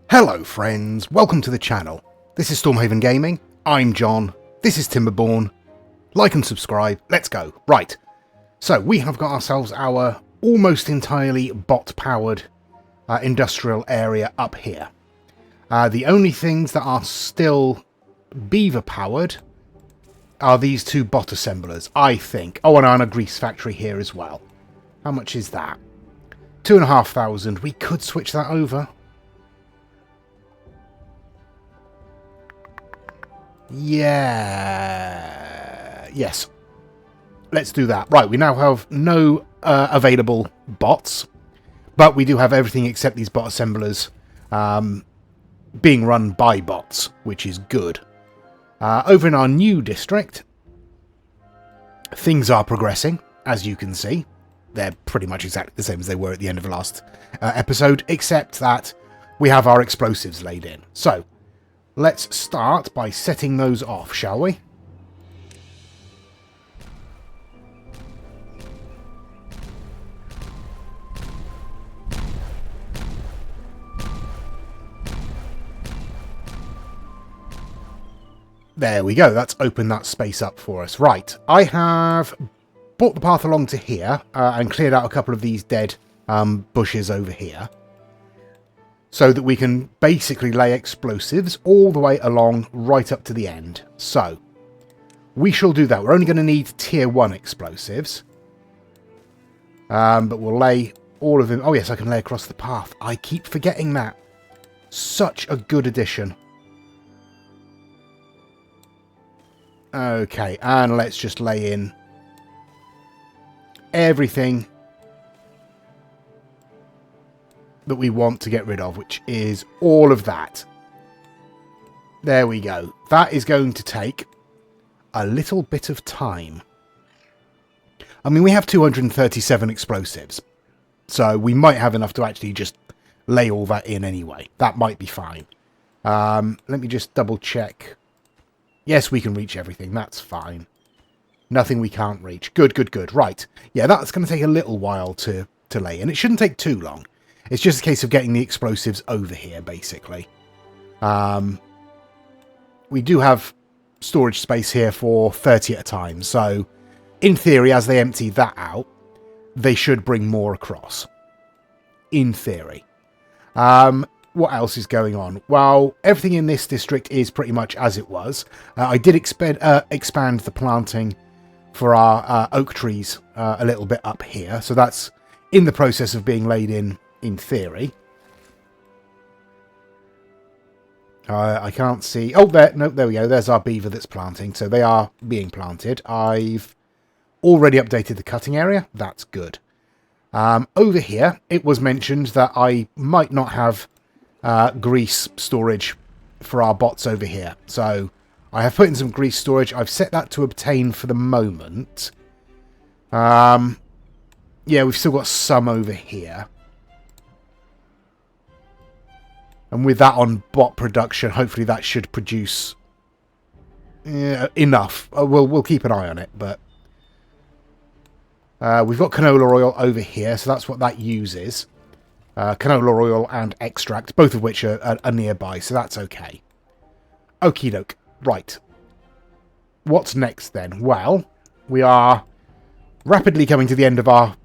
Hello friends, welcome to the channel. This is Stormhaven Gaming, I'm John, this is Timberborn. Like and subscribe, let's go. Right, so we have got ourselves our almost entirely bot-powered industrial area up here. The only things that are still beaver-powered are these two bot assemblers, I think. Oh, and a grease factory here as well. How much is that? 2,500. We could switch that over. Yeah. Yes. Let's do that. Right, we now have no available bots, but we do have everything except these bot assemblers being run by bots, which is good. Over in our new district, things are progressing, as you can see. They're pretty much exactly the same as they were at the end of the last episode, except that we have our explosives laid in. So, let's start by setting those off, shall we? There we go, that's opened that space up for us. Right, I have brought the path along to here and cleared out a couple of these dead bushes over here, so that we can basically lay explosives all the way along right up to the end. So, we shall do that. We're only going to need tier 1 explosives. But we'll lay all of them. Oh yes, I can lay across the path. I keep forgetting that. Such a good addition. Okay, and let's just lay in everything that we want to get rid of, which is all of that. There we go. That is going to take a little bit of time. I mean, we have 237 explosives, so we might have enough to actually just lay all that in anyway. That might be fine. Let me just double check. Yes, we can reach everything. That's fine. Nothing we can't reach. Good, good, good. Right. Yeah, that's going to take a little while to lay in. It shouldn't take too long. It's just a case of getting the explosives over here, basically. We do have storage space here for 30 at a time. So, in theory, as they empty that out, they should bring more across. In theory. What else is going on? Well, everything in this district is pretty much as it was. I did expand the planting for our oak trees a little bit up here. So that's in the process of being laid in theory. I can't see... Oh, there. No, there we go. There's our beaver that's planting. So they are being planted. I've already updated the cutting area. That's good. Over here, it was mentioned that I might not have grease storage for our bots over here. So I have put in some grease storage. I've set that to obtain for the moment. Yeah, we've still got some over here. And with that on bot production, hopefully that should produce enough. We'll keep an eye on it, but we've got canola oil over here, so that's what that uses. Canola oil and extract, both of which are nearby, so that's okay. Okie doke. Right. What's next then? Well, we are rapidly coming to the end of our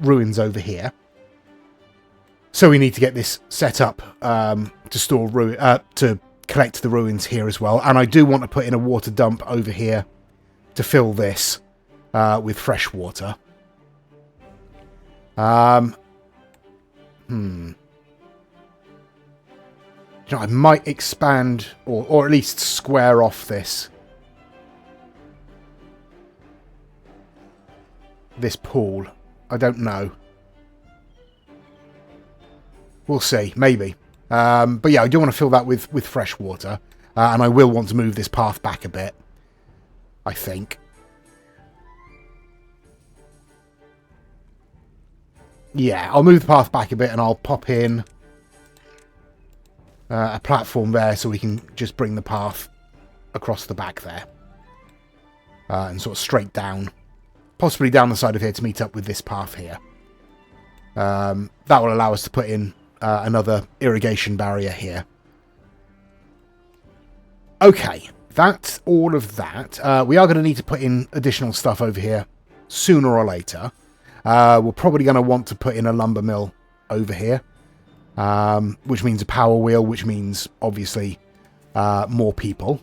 ruins over here. So we need to get this set up to store to collect the ruins here as well. And I do want to put in a water dump over here to fill this with fresh water. You know, I might expand or at least square off this pool. I don't know. We'll see, maybe. But yeah, I do want to fill that with fresh water. And I will want to move this path back a bit, I think. Yeah, I'll move the path back a bit and I'll pop in a platform there so we can just bring the path across the back there. And sort of straight down. Possibly down the side of here to meet up with this path here. That will allow us to put in another irrigation barrier here. Okay, that's all of that. We are going to need to put in additional stuff over here sooner or later. We're probably going to want to put in a lumber mill over here, which means a power wheel, which means, obviously, more people,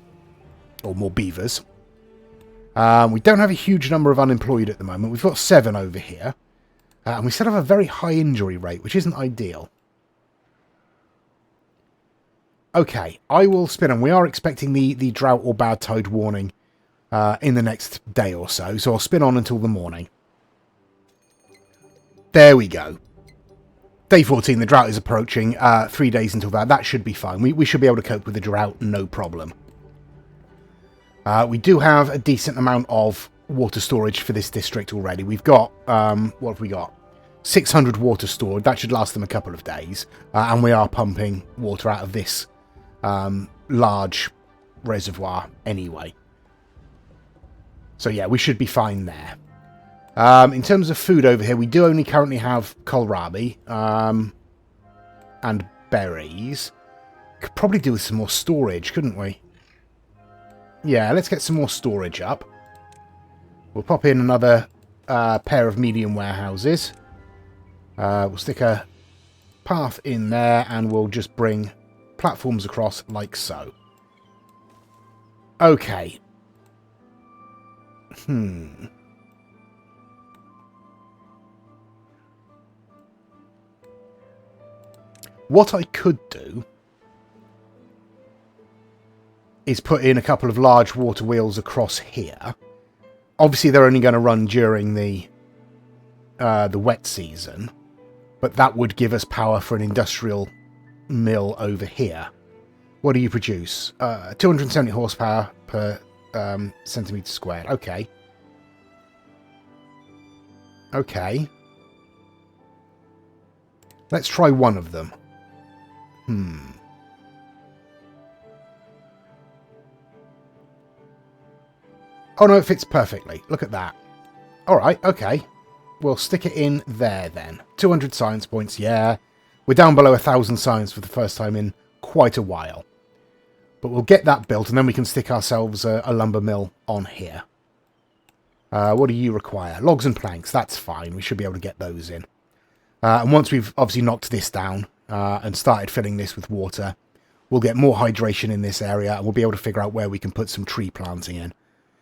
or more beavers. We don't have a huge number of unemployed at the moment. We've got 7 over here. And we still have a very high injury rate, which isn't ideal. Okay, I will spin on. We are expecting the drought or bad tide warning in the next day or so. So I'll spin on until the morning. There we go. Day 14, the drought is approaching. 3 days until that. That should be fine. We should be able to cope with the drought, no problem. We do have a decent amount of water storage for this district already. We've got, what have we got? 600 water stored. That should last them a couple of days. And we are pumping water out of this large reservoir anyway. So yeah, we should be fine there. In terms of food over here, we do only currently have kohlrabi and berries. Could probably do with some more storage, couldn't we? Yeah, let's get some more storage up. We'll pop in another pair of medium warehouses. We'll stick a path in there and we'll just bring platforms across like so. Okay. What I could do is put in a couple of large water wheels across here. Obviously, they're only going to run during the wet season, but that would give us power for an industrial mill over here. What do you produce? 270 horsepower per centimetre squared. Okay. Okay. Let's try one of them. Oh no, it fits perfectly. Look at that. Alright, okay. We'll stick it in there then. 200 science points, yeah. We're down below 1,000 science for the first time in quite a while. But we'll get that built and then we can stick ourselves a lumber mill on here. What do you require? Logs and planks, that's fine. We should be able to get those in. And once we've obviously knocked this down and started filling this with water, we'll get more hydration in this area and we'll be able to figure out where we can put some tree planting in.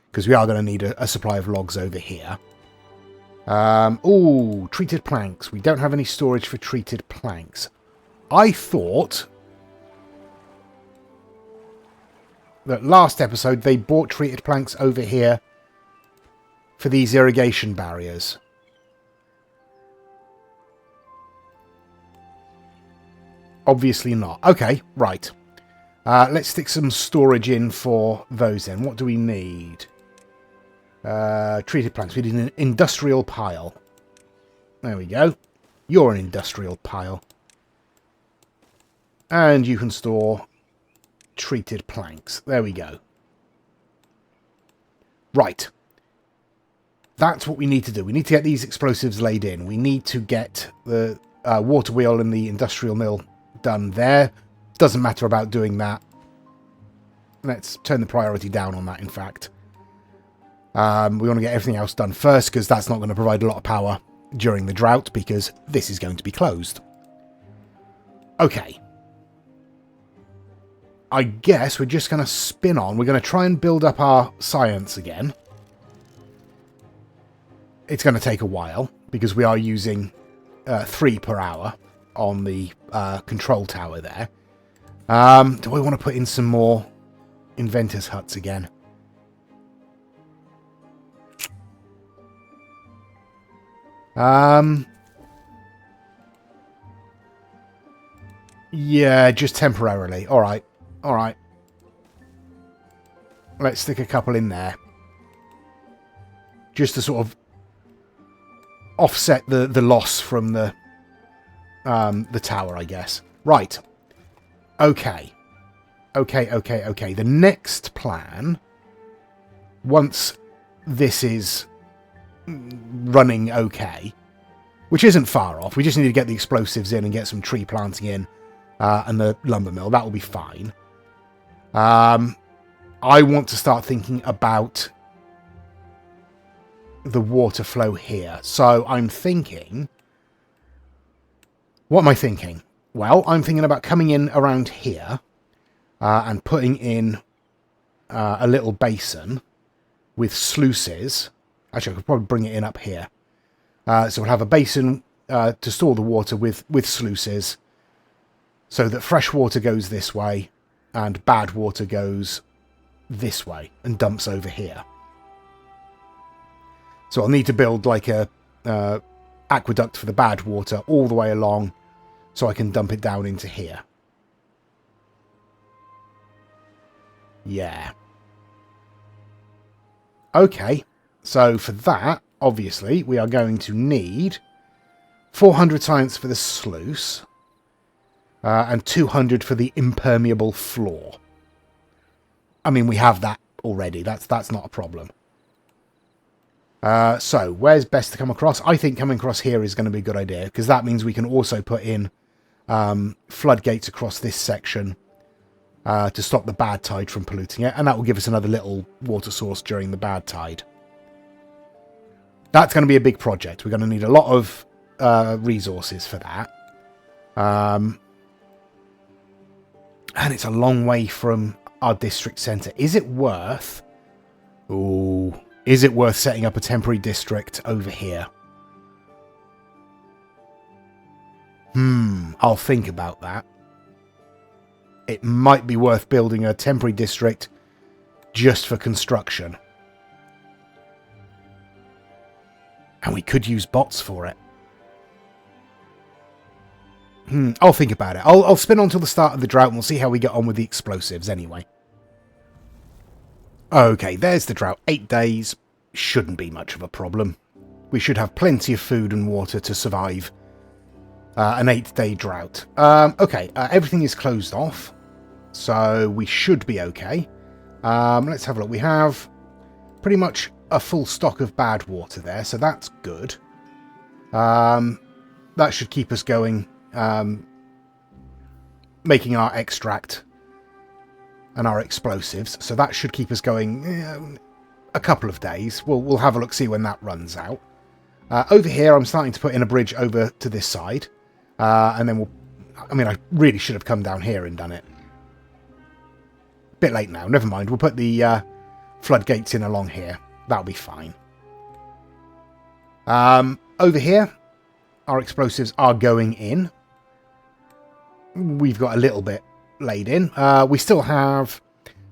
Because we are going to need a supply of logs over here. Ooh, treated planks. We don't have any storage for treated planks. I thought that last episode they bought treated planks over here for these irrigation barriers. Obviously not. Okay, right. Let's stick some storage in for those then. What do we need? Treated planks. We need an industrial pile. There we go. You're an industrial pile. And you can store treated planks. There we go. Right. That's what we need to do. We need to get these explosives laid in. We need to get the water wheel and the industrial mill done there. Doesn't matter about doing that. Let's turn the priority down on that, in fact. We want to get everything else done first, because that's not going to provide a lot of power during the drought, because this is going to be closed. Okay. I guess we're just going to spin on. We're going to try and build up our science again. It's going to take a while, because we are using 3 per hour on the control tower there. Do I want to put in some more inventors' huts again? Yeah, just temporarily. Alright. Alright. Let's stick a couple in there. Just to sort of offset the loss from the tower, I guess. Right. Okay. Okay. The next plan, once this is running okay, which isn't far off. We just need to get the explosives in and get some tree planting in and the lumber mill. That will be fine. I want to start thinking about the water flow here. So I'm thinking... What am I thinking? Well, I'm thinking about coming in around here and putting in a little basin with sluices. Actually, I could probably bring it in up here. So we'll have a basin to store the water with sluices so that fresh water goes this way and bad water goes this way and dumps over here. So I'll need to build like a aqueduct for the bad water all the way along so I can dump it down into here. Yeah. Okay, so for that, obviously, we are going to need 400 science for the sluice and 200 for the impermeable floor. I mean, we have that already. That's not a problem. So, where's best to come across? I think coming across here is going to be a good idea, because that means we can also put in floodgates across this section to stop the bad tide from polluting it, and that will give us another little water source during the bad tide. That's going to be a big project. We're going to need a lot of resources for that. And it's a long way from our district centre. Is it worth... Ooh... Is it worth setting up a temporary district over here? I'll think about that. It might be worth building a temporary district just for construction. And we could use bots for it. I'll think about it. I'll spin on till the start of the drought and we'll see how we get on with the explosives anyway. Okay, there's the drought. 8 days. Shouldn't be much of a problem. We should have plenty of food and water to survive an 8-day drought. Okay, everything is closed off. So we should be okay. Let's have a look. We have pretty much a full stock of bad water there, so that's good. That should keep us going, making our extract and our explosives. So that should keep us going a couple of days. We'll have a look, see when that runs out. Over here, I'm starting to put in a bridge over to this side. And then I mean, I really should have come down here and done it. Bit late now. Never mind. We'll put the floodgates in along here. That'll be fine. Over here, our explosives are going in. We've got a little bit laid in. We still have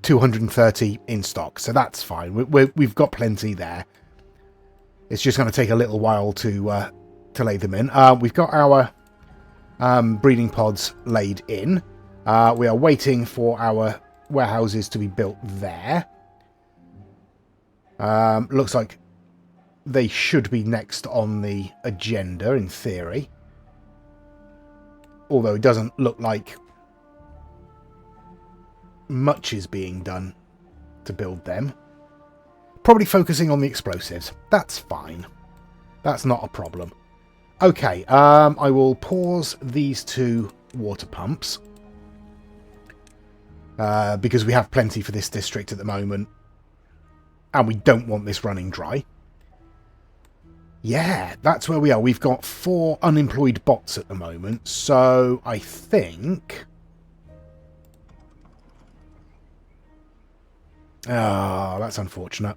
230 in stock, so that's fine. We've got plenty there. It's just going to take a little while to lay them in. We've got our breeding pods laid in. We are waiting for our warehouses to be built there. Looks like they should be next on the agenda in theory. Although it doesn't look like much is being done to build them. Probably focusing on the explosives. That's fine. That's not a problem. Okay, I will pause these 2 water pumps. Because we have plenty for this district at the moment. And we don't want this running dry. Yeah, that's where we are. We've got 4 unemployed bots at the moment. So I think... Oh, that's unfortunate.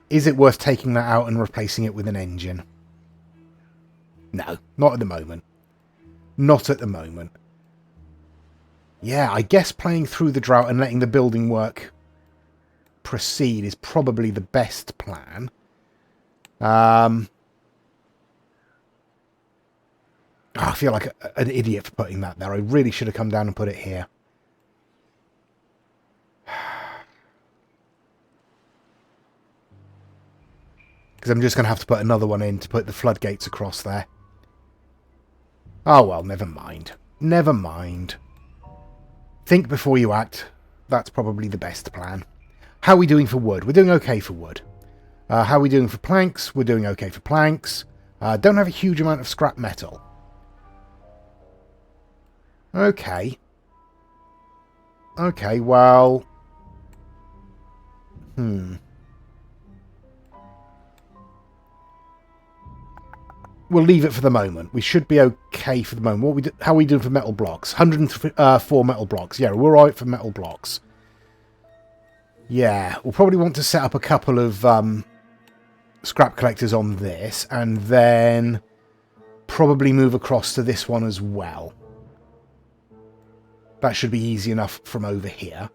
Is it worth taking that out and replacing it with an engine? No, not at the moment. Not at the moment. Yeah, I guess playing through the drought and letting the building work proceed is probably the best plan. I feel like an idiot for putting that there. I really should have come down and put it here. Because I'm just going to have to put another one in to put the floodgates across there. Oh well, never mind. Never mind. Think before you act. That's probably the best plan. How are we doing for wood? We're doing okay for wood. How are we doing for planks? We're doing okay for planks. Don't have a huge amount of scrap metal. Okay. Okay, well... We'll leave it for the moment. We should be okay for the moment. How are we doing for metal blocks? 104 metal blocks. Yeah, we're alright for metal blocks. Yeah, we'll probably want to set up a couple of scrap collectors on this, and then probably move across to this one as well. That should be easy enough from over here.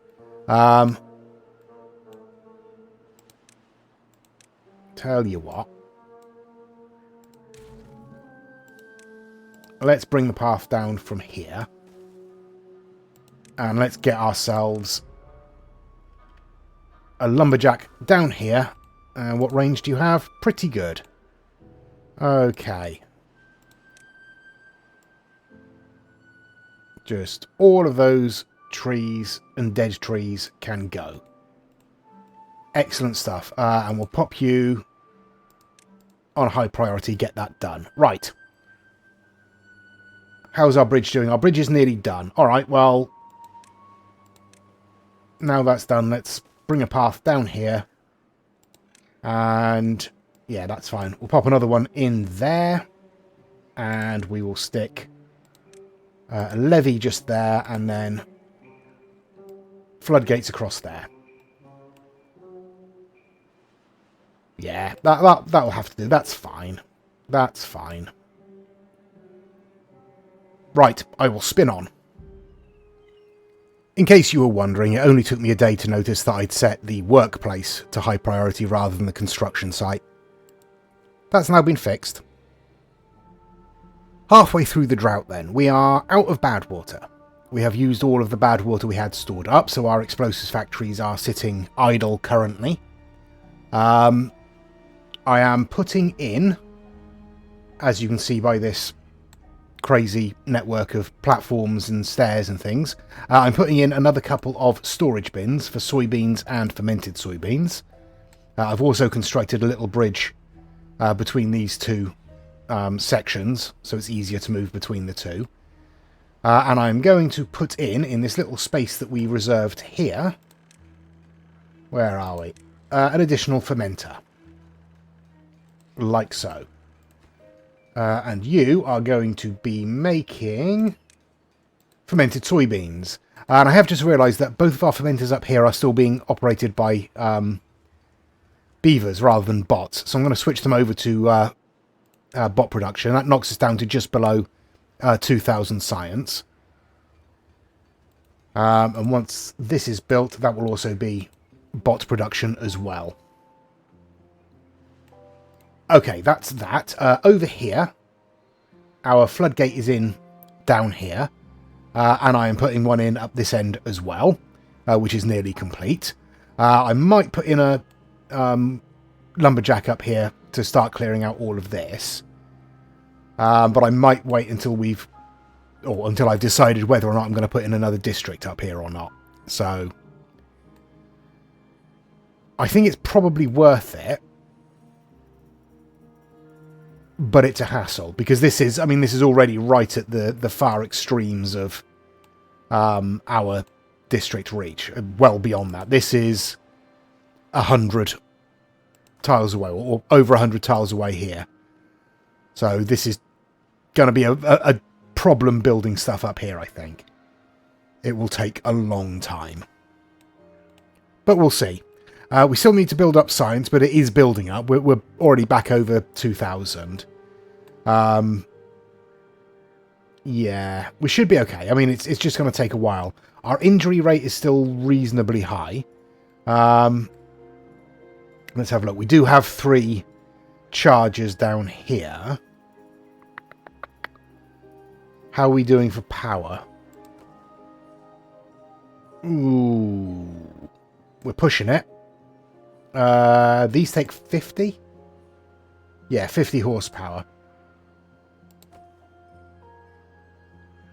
Tell you what. Let's bring the path down from here. And let's get ourselves a lumberjack down here. And what range do you have? Pretty good. Okay. Just all of those trees and dead trees can go. Excellent stuff. And we'll pop you on high priority. Get that done. Right. How's our bridge doing? Our bridge is nearly done. Alright, well... Now that's done, let's bring a path down here. And... yeah, that's fine. We'll pop another one in there. And we will stick a levee just there, and then floodgates across there. Yeah, that'll have to do. That's fine. That's fine. Right, I will spin on. In case you were wondering, it only took me a day to notice that I'd set the workplace to high priority rather than the construction site. That's now been fixed. Halfway through the drought then, we are out of bad water. We have used all of the bad water we had stored up, so our explosives factories are sitting idle currently. I am putting in, as you can see by this crazy network of platforms and stairs and things, I'm putting in another couple of storage bins for soybeans and fermented soybeans. I've also constructed a little bridge between these two sections, so it's easier to move between the two. And I'm going to put in this little space that we reserved here, where are we? An additional fermenter. Like so. And you are going to be making fermented soybeans. And I have just realised that both of our fermenters up here are still being operated by beavers rather than bots. So I'm going to switch them over to bot production. That knocks us down to just below 2,000 science. And once this is built, that will also be bot production as well. Okay, that's that. Over here, our floodgate is in down here. And I am putting one in up this end as well, which is nearly complete. I might put in a lumberjack up here to start clearing out all of this. But I might wait until until I've decided whether or not I'm going to put in another district up here or not. So I think it's probably worth it. But it's a hassle, because this is already right at the far extremes of our district reach, well beyond that. This is 100 tiles away, or over 100 tiles away here. So this is going to be a problem building stuff up here, I think. It will take a long time. But we'll see. We still need to build up science, but it is building up. We're already back over 2,000. Yeah, we should be okay. I mean, it's just going to take a while. Our injury rate is still reasonably high. Let's have a look. We do have 3 charges down here. How are we doing for power? Ooh, we're pushing it. These take 50? Yeah, 50 horsepower.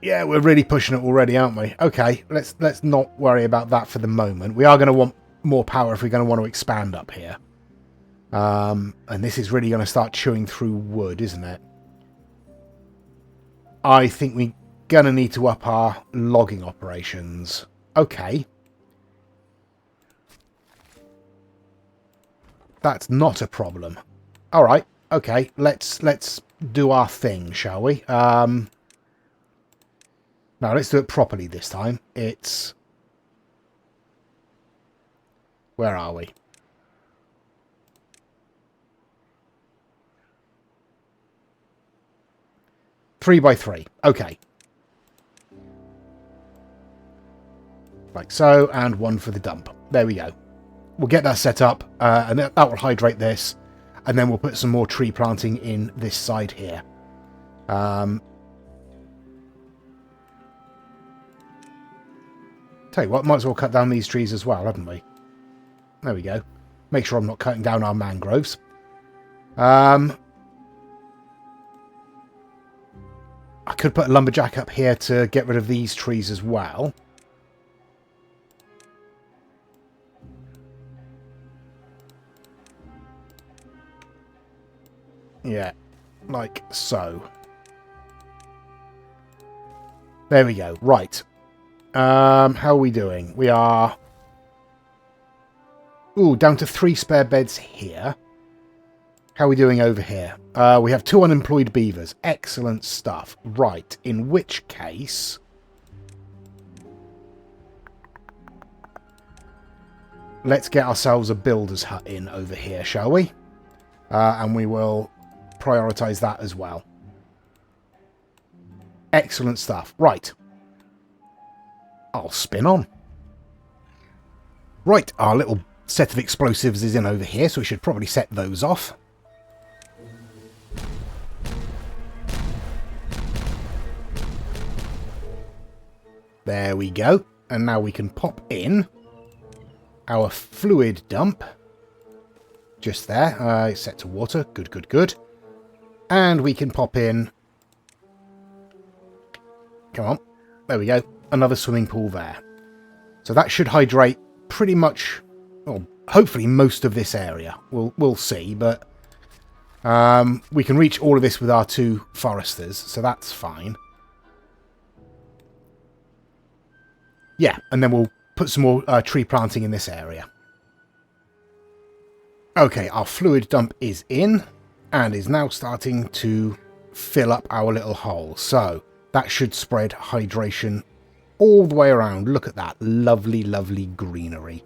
Yeah, we're really pushing it already, aren't we? Okay, let's not worry about that for the moment. We are going to want more power if we're going to want to expand up here. And this is really going to start chewing through wood, isn't it? I think we're going to need to up our logging operations. Okay. That's not a problem. All right. Okay. Let's do our thing, shall we? Now let's do it properly this time. It's... Where are we? Three by three. Okay. Like so, and one for the dump. There we go. We'll get that set up, and that will hydrate this, and then we'll put some more tree planting in this side here. Tell you what, might as well cut down these trees as well, haven't we? There we go. Make sure I'm not cutting down our mangroves. I could put a lumberjack up here to get rid of these trees as well. Yeah, like so. There we go. Right. How are we doing? We are... Ooh, down to 3 spare beds here. How are we doing over here? We have 2 unemployed beavers. Excellent stuff. Right, in which case... Let's get ourselves a builder's hut in over here, shall we? And we will prioritise that as well. Excellent stuff. Right. I'll spin on. Right, our little set of explosives is in over here, so we should probably set those off. There we go. And now we can pop in our fluid dump. Just there. It's set to water. Good, good, good. And we can pop in... Come on. There we go. Another swimming pool there. So that should hydrate pretty much... Well, hopefully most of this area. We'll see, but... we can reach all of this with our 2 foresters, so that's fine. Yeah, and then we'll put some more tree planting in this area. Okay, our fluid dump is in, and is now starting to fill up our little hole. So, that should spread hydration all the way around. Look at that lovely, lovely greenery.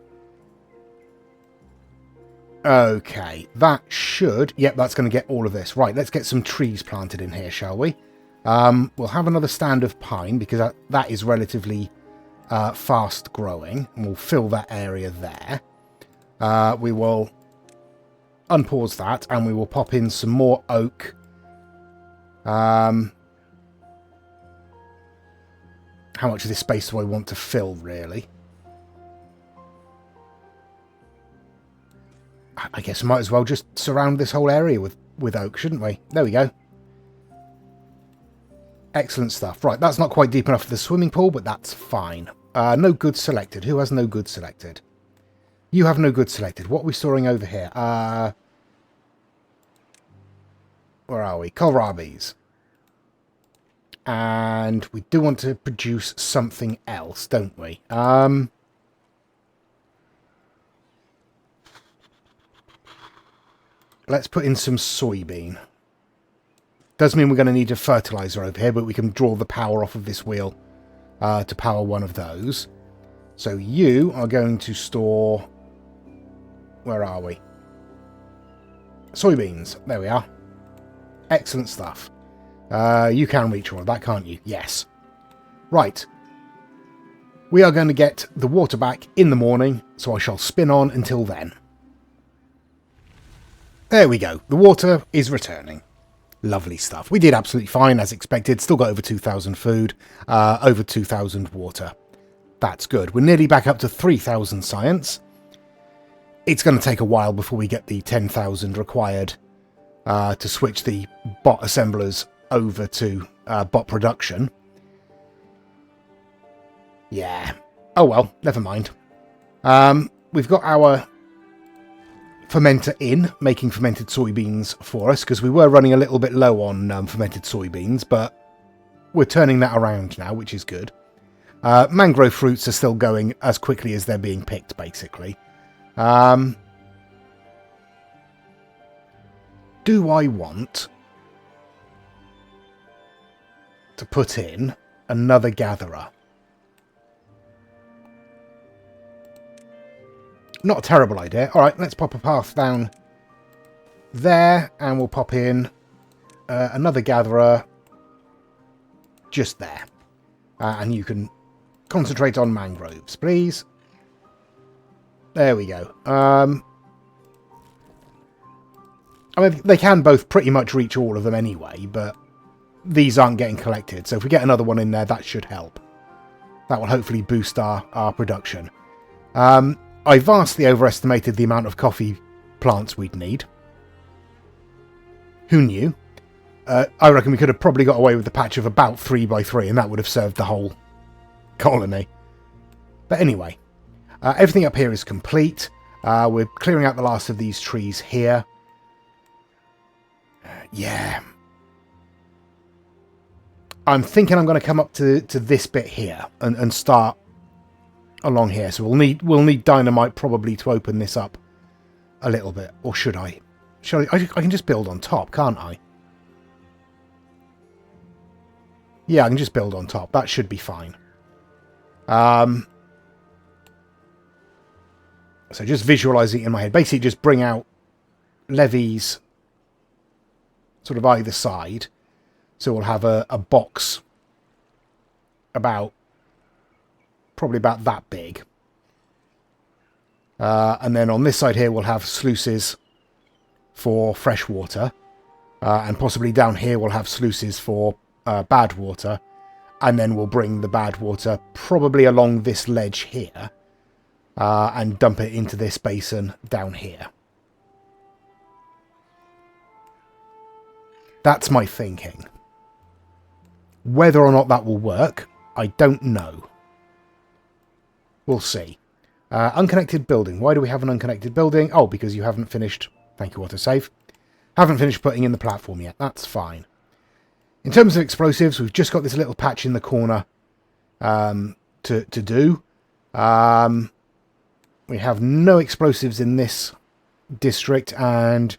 Okay, that should... Yep, that's going to get all of this. Right, let's get some trees planted in here, shall we? We'll have another stand of pine, because that is relatively fast growing. And we'll fill that area there. We will unpause that, and we will pop in some more oak. How much of this space do I want to fill, really? I guess we might as well just surround this whole area with oak, shouldn't we? There we go. Excellent stuff. Right, that's not quite deep enough for the swimming pool, but that's fine. No goods selected. Who has no goods selected? You have no goods selected. What are we storing over here? Where are we? Kohlrabies. And we do want to produce something else, don't we? Let's put in some soybean. Does mean we're going to need a fertilizer over here, but we can draw the power off of this wheel to power one of those. So you are going to store... Where are we? Soybeans. There we are. Excellent stuff. You can reach all of that, can't you? Yes. Right. We are going to get the water back in the morning, so I shall spin on until then. There we go. The water is returning. Lovely stuff. We did absolutely fine, as expected. Still got over 2,000 food, over 2,000 water. That's good. We're nearly back up to 3,000 science. It's going to take a while before we get the 10,000 required to switch the bot assemblers over to bot production. Yeah. Oh well, never mind. We've got our fermenter in, making fermented soybeans for us, because we were running a little bit low on fermented soybeans, but we're turning that around now, which is good. Mangrove fruits are still going as quickly as they're being picked, basically. Do I want to put in another gatherer? Not a terrible idea. Alright, let's pop a path down there, and we'll pop in another gatherer just there. And you can concentrate on mangroves, please. There we go. I mean, they can both pretty much reach all of them anyway, but these aren't getting collected. So if we get another one in there, that should help. That will hopefully boost our production. I vastly overestimated the amount of coffee plants we'd need. Who knew? I reckon we could have probably got away with a patch of about 3 by 3, and that would have served the whole colony. But anyway, everything up here is complete. We're clearing out the last of these trees here. Yeah. I'm thinking I'm going to come up to this bit here and start along here. So we'll need dynamite probably to open this up a little bit. Or should I? I can just build on top, can't I? Yeah, I can just build on top. That should be fine. So just visualising it in my head. Basically just bring out levees sort of either side. So we'll have a box probably about that big. And then on this side here we'll have sluices for fresh water. And possibly down here we'll have sluices for bad water. And then we'll bring the bad water probably along this ledge here. And dump it into this basin down here. That's my thinking. Whether or not that will work, I don't know. We'll see. Unconnected building. Why do we have an unconnected building? Oh, because you haven't finished... Thank you, autosave. Haven't finished putting in the platform yet. That's fine. In terms of explosives, we've just got this little patch in the corner to do. We have no explosives in this district and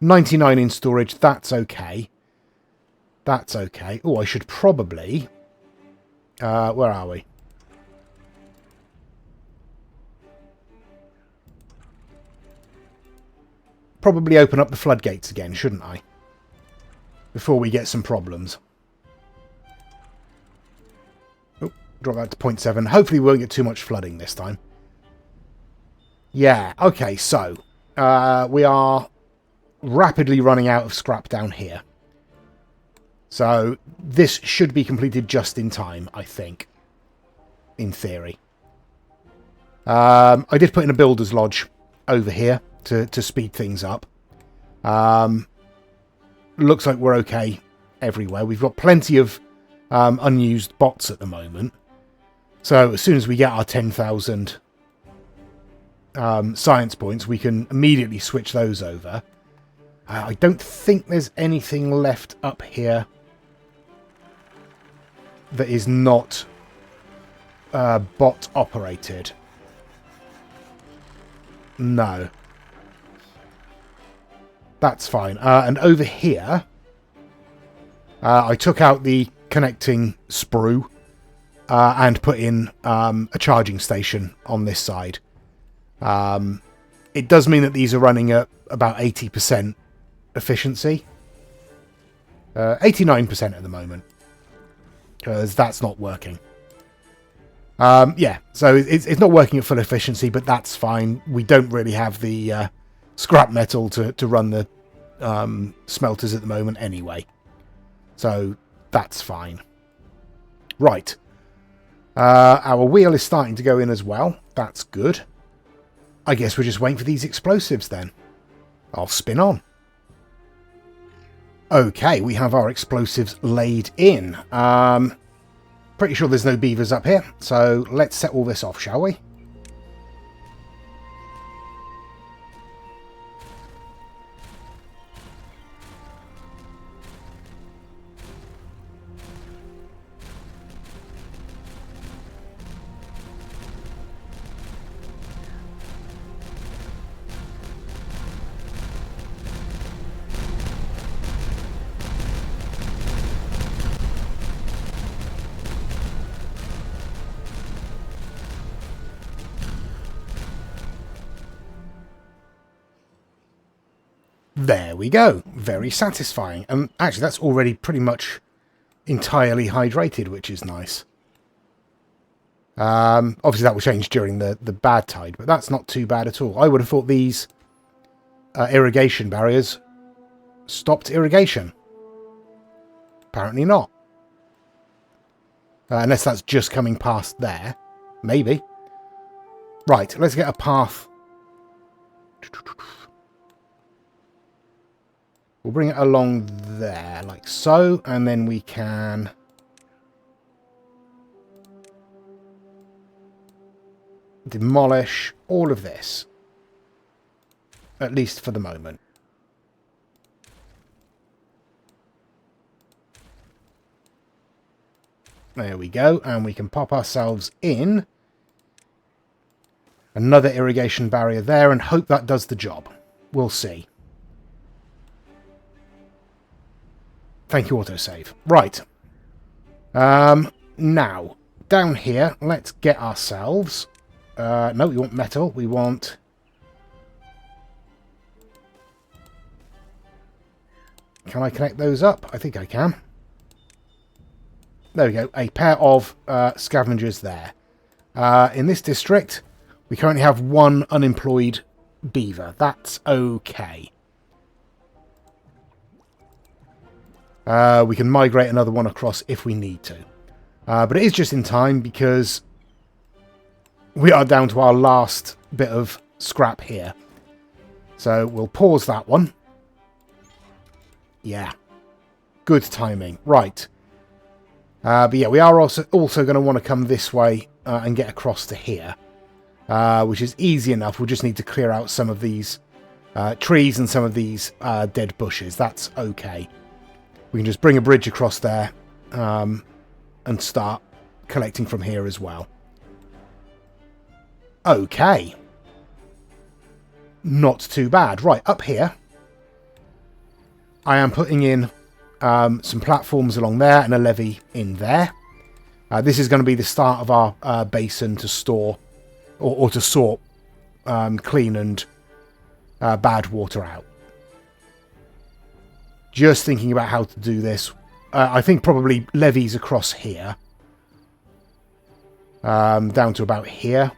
99 in storage. That's okay. That's okay. Oh, I should probably... where are we? Probably open up the floodgates again, shouldn't I? Before we get some problems. Oh, drop that to 0.7. Hopefully we won't get too much flooding this time. Yeah, okay, so we are rapidly running out of scrap down here. So this should be completed just in time, I think. In theory. I did put in a builder's lodge over here to speed things up. Looks like we're okay everywhere. We've got plenty of unused bots at the moment. So as soon as we get our 10,000 science points, we can immediately switch those over. I don't think there's anything left up here that is not bot operated. No. That's fine. And over here, I took out the connecting sprue and put in a charging station on this side. It does mean that these are running at about 80% efficiency. 89% at the moment. Because that's not working. Yeah, so it's not working at full efficiency, but that's fine. We don't really have the scrap metal to run the smelters at the moment anyway. So that's fine. Right. Our wheel is starting to go in as well. That's good. I guess we're just waiting for these explosives then. I'll spin on. Okay, we have our explosives laid in. Pretty sure there's no beavers up here, so let's set all this off, shall we? There we go. Very satisfying. And actually, that's already pretty much entirely hydrated, which is nice. Obviously, that will change during the bad tide, but that's not too bad at all. I would have thought these irrigation barriers stopped irrigation. Apparently not. Unless that's just coming past there. Maybe. Right, let's get a path. We'll bring it along there, like so, and then we can demolish all of this. At least for the moment. There we go, and we can pop ourselves in another irrigation barrier there and hope that does the job. We'll see. Thank you, autosave. Right. Now, down here, let's get ourselves... no, we want metal. We want... Can I connect those up? I think I can. There we go. A pair of scavengers there. In this district, we currently have one unemployed beaver. That's okay. We can migrate another one across if we need to. But it is just in time because we are down to our last bit of scrap here. So we'll pause that one. Yeah. Good timing. Right. But yeah, we are also going to want to come this way and get across to here. Which is easy enough. We'll just need to clear out some of these trees and some of these dead bushes. That's okay. We can just bring a bridge across there and start collecting from here as well. Okay. Not too bad. Right, up here, I am putting in some platforms along there and a levee in there. This is going to be the start of our basin to store or to sort clean and bad water out. Just thinking about how to do this. I think probably levees across here. Down to about here.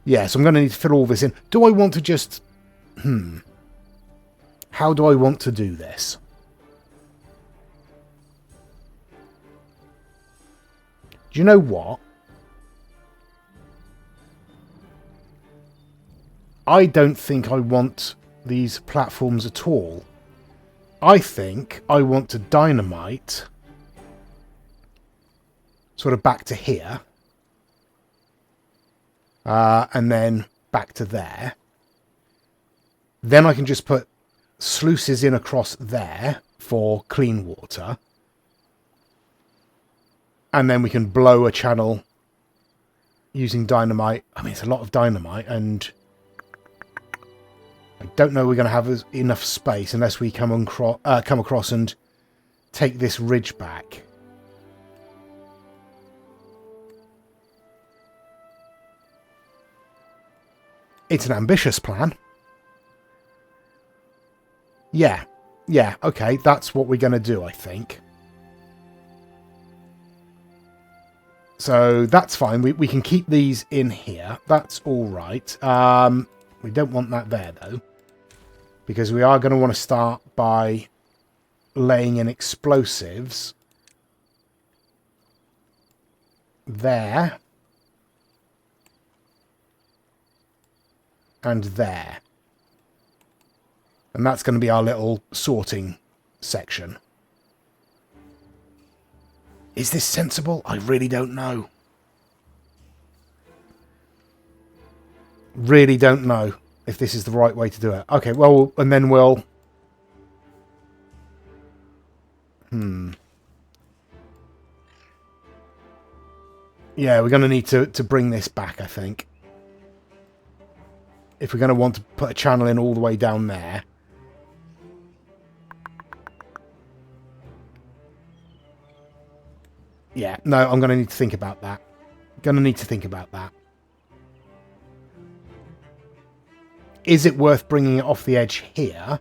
Yeah, so I'm going to need to fill all this in. Do I want to just... How do I want to do this? Do you know what? I don't think I want these platforms at all. I think I want to dynamite sort of back to here. And then back to there. Then I can just put sluices in across there for clean water. And then we can blow a channel using dynamite. I mean, it's a lot of dynamite, and I don't know we're going to have enough space unless we come across and take this ridge back. It's an ambitious plan. Yeah, okay, that's what we're going to do, I think. So that's fine. We can keep these in here. That's all right. We don't want that there, though, because we are going to want to start by laying in explosives there and there. And that's going to be our little sorting section. Is this sensible? I really don't know. Really don't know if this is the right way to do it. Okay, well, and then we'll... Yeah, we're going to need to bring this back, I think. If we're going to want to put a channel in all the way down there. Yeah, no, I'm going to need to think about that. Is it worth bringing it off the edge here?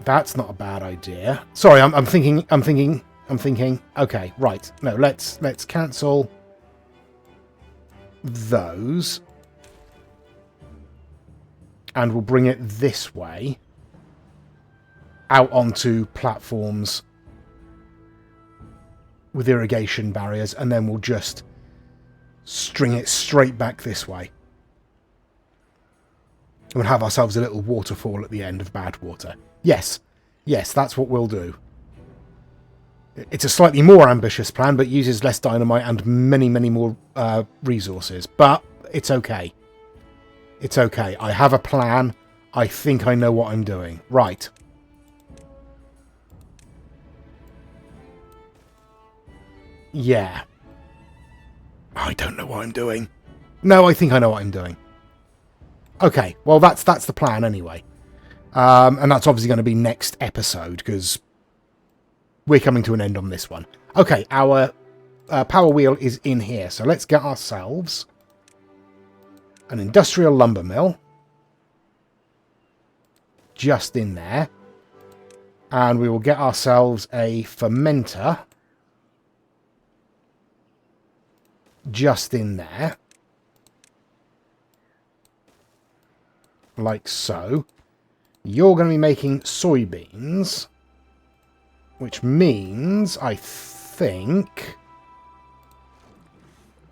That's not a bad idea. Sorry, I'm thinking. Okay, right. No, let's cancel those. And we'll bring it this way. Out onto platforms with irrigation barriers. And then we'll just string it straight back this way. And we'll have ourselves a little waterfall at the end of bad water. Yes, that's what we'll do. It's a slightly more ambitious plan, but uses less dynamite and many, many more resources. But it's okay. It's okay. I have a plan. I think I know what I'm doing. Right. Yeah. I don't know what I'm doing. No, I think I know what I'm doing. Okay, well, that's the plan anyway. And that's obviously going to be next episode, because we're coming to an end on this one. Okay, our power wheel is in here, so let's get ourselves an industrial lumber mill. Just in there. And we will get ourselves a fermenter. Just in there. Like so. You're going to be making soybeans, which means, I think,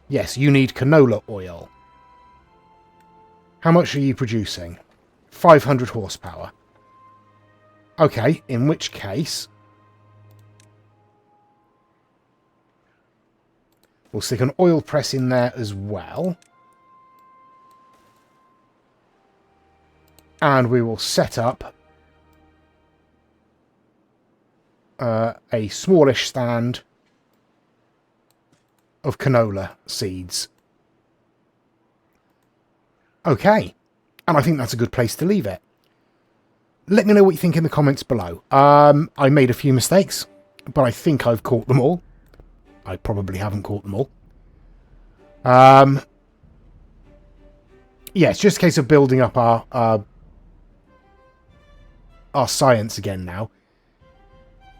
yes, you need canola oil. How much are you producing? 500 horsepower. Okay, in which case, we'll stick an oil press in there as well. And we will set up a smallish stand of canola seeds. Okay. And I think that's a good place to leave it. Let me know what you think in the comments below. I made a few mistakes, but I think I've caught them all. I probably haven't caught them all. Yeah, it's just a case of building up our science again now.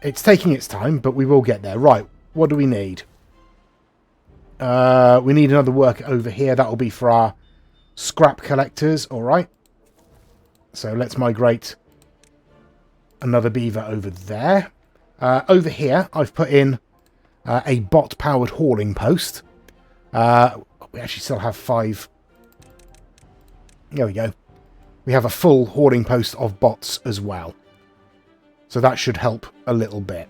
It's taking its time, but we will get there. Right, what do we need? We need another worker over here. That will be for our scrap collectors, alright. So let's migrate another beaver over there. Over here, I've put in a bot-powered hauling post. We actually still have 5. There we go. We have a full hauling post of bots as well. So that should help a little bit.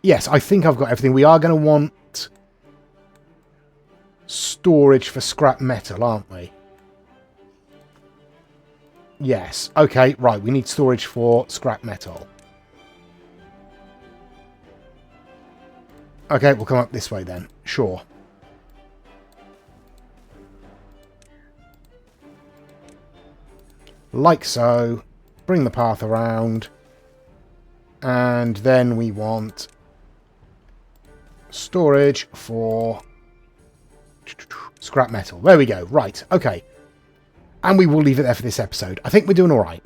Yes, I think I've got everything. We are going to want storage for scrap metal, aren't we? Yes. Okay, right. We need storage for scrap metal. Okay, we'll come up this way then. Sure. Like so. Bring the path around. And then we want storage for scrap metal. There we go. Right. Okay. And we will leave it there for this episode. I think we're doing alright.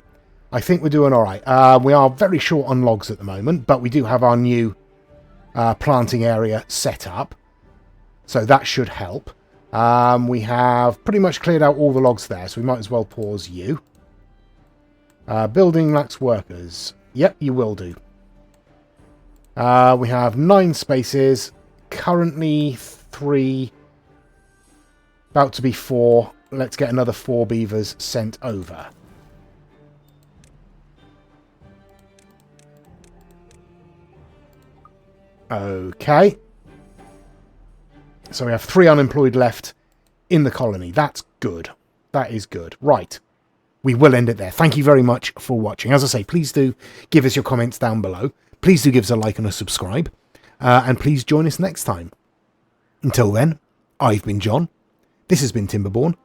We are very short on logs at the moment, but we do have our new planting area set up. So that should help. We have pretty much cleared out all the logs there, so we might as well pause you. Building lacks workers. Yep, you will do. We have 9 spaces. Currently 3. About to be 4. Let's get another 4 beavers sent over. Okay. So we have 3 unemployed left in the colony. That's good. That is good. Right. We will end it there. Thank you very much for watching. As I say, please do give us your comments down below. Please do give us a like and a subscribe. And please join us next time. Until then, I've been John. This has been Timberborn.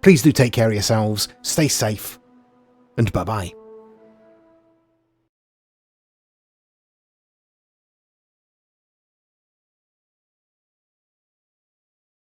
Please do take care of yourselves. Stay safe. And bye-bye.